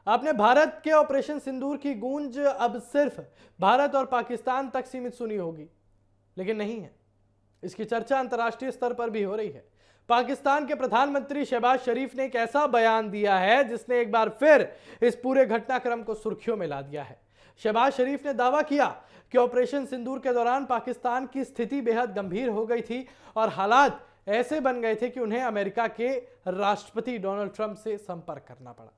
आपने भारत के ऑपरेशन सिंदूर की गूंज अब सिर्फ भारत और पाकिस्तान तक सीमित सुनी होगी, लेकिन नहीं है। इसकी चर्चा अंतर्राष्ट्रीय स्तर पर भी हो रही है। पाकिस्तान के प्रधानमंत्री शहबाज शरीफ ने एक ऐसा बयान दिया है जिसने एक बार फिर इस पूरे घटनाक्रम को सुर्खियों में ला दिया है। शहबाज शरीफ ने दावा किया कि ऑपरेशन सिंदूर के दौरान पाकिस्तान की स्थिति बेहद गंभीर हो गई थी और हालात ऐसे बन गए थे कि उन्हें अमेरिका के राष्ट्रपति डोनाल्ड ट्रंप से संपर्क करना पड़ा।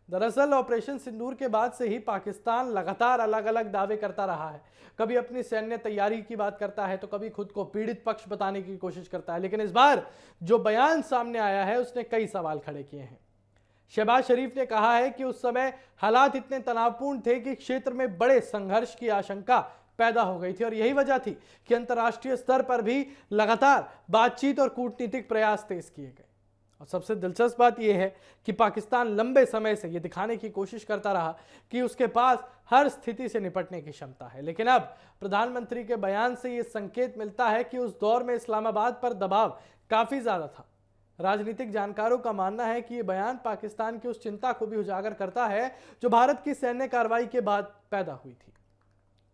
दरअसल ऑपरेशन सिंदूर के बाद से ही पाकिस्तान लगातार अलग अलग दावे करता रहा है। कभी अपनी सैन्य तैयारी की बात करता है तो कभी खुद को पीड़ित पक्ष बताने की कोशिश करता है, लेकिन इस बार जो बयान सामने आया है उसने कई सवाल खड़े किए हैं। शहबाज शरीफ ने कहा है कि उस समय हालात इतने तनावपूर्ण थे कि क्षेत्र में बड़े संघर्ष की आशंका पैदा हो गई थी और यही वजह थी कि अंतर्राष्ट्रीय स्तर पर भी लगातार बातचीत और कूटनीतिक प्रयास तेज किए गए। और सबसे दिलचस्प बात यह है कि पाकिस्तान लंबे समय से यह दिखाने की कोशिश करता रहा कि उसके पास हर स्थिति से निपटने की क्षमता है, लेकिन अब प्रधानमंत्री के बयान से यह संकेत मिलता है कि उस दौर में इस्लामाबाद पर दबाव काफी ज्यादा था। राजनीतिक जानकारों का मानना है कि यह बयान पाकिस्तान की उस चिंता को भी उजागर करता है जो भारत की सैन्य कार्रवाई के बाद पैदा हुई थी।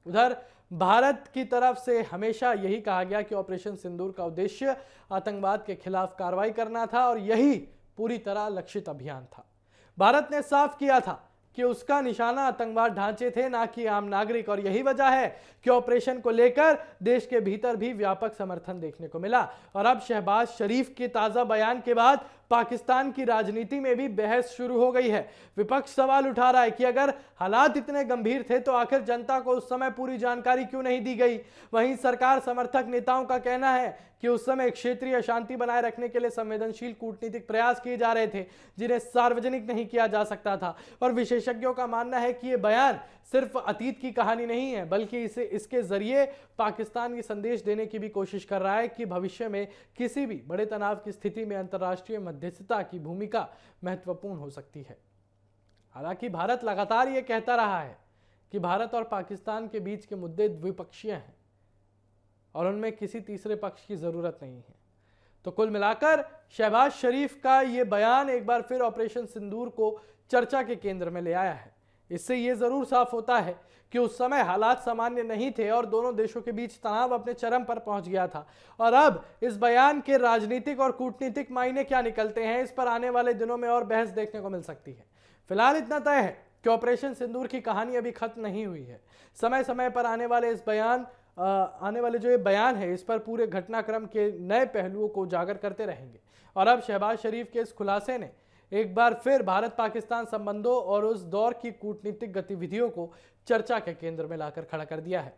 उधर भारत की तरफ से हमेशा यही कहा गया कि ऑपरेशन सिंदूर का उद्देश्य आतंकवाद के खिलाफ कार्रवाई करना था और यही पूरी तरह लक्षित अभियान था। भारत ने साफ किया था कि उसका निशाना आतंकवाद ढांचे थे, ना कि आम नागरिक, और यही वजह है कि ऑपरेशन को लेकर देश के भीतर भी व्यापक समर्थन देखने को मिला। और अब शहबाज शरीफ के ताजा बयान के बाद पाकिस्तान की राजनीति में भी बहस शुरू हो गई है। विपक्ष सवाल उठा रहा है कि अगर हालात इतने गंभीर थे तो आखिर जनता को उस समय पूरी जानकारी क्यों नहीं दी गई। वहीं सरकार समर्थक नेताओं का कहना है कि उस समय क्षेत्रीय शांति बनाए रखने के लिए संवेदनशील कूटनीतिक प्रयास किए जा रहे थे जिन्हें सार्वजनिक नहीं किया जा सकता था। और विशेषज्ञों का मानना है कि यह बयान सिर्फ अतीत की कहानी नहीं है, बल्कि इसके जरिए पाकिस्तान की संदेश देने की भी कोशिश कर रहा है कि भविष्य में किसी भी बड़े तनाव की स्थिति में अंतर्राष्ट्रीय मध्यस्थता की भूमिका महत्वपूर्ण हो सकती है। हालांकि भारत लगातार यह कहता रहा है कि भारत और पाकिस्तान के बीच के मुद्दे द्विपक्षीय हैं और उनमें किसी तीसरे पक्ष की जरूरत नहीं है। तो कुल मिलाकर शहबाज शरीफ का यह बयान एक बार फिर ऑपरेशन सिंदूर को चर्चा के केंद्र में ले आया है। इससे यह जरूर साफ होता है कि उस समय हालात सामान्य नहीं थे और दोनों देशों के बीच तनाव अपने चरम पर पहुंच गया था। और अब इस बयान के राजनीतिक और कूटनीतिक मायने क्या निकलते हैं, इस पर आने वाले दिनों में और बहस देखने को मिल सकती है। फिलहाल इतना तय है कि ऑपरेशन सिंदूर की कहानी अभी खत्म नहीं हुई है। समय समय पर आने वाले जो ये बयान है इस पर पूरे घटनाक्रम के नए पहलुओं को उजागर करते रहेंगे। और अब शहबाज शरीफ के इस खुलासे ने एक बार फिर भारत पाकिस्तान संबंधों और उस दौर की कूटनीतिक गतिविधियों को चर्चा के केंद्र में लाकर खड़ा कर दिया है।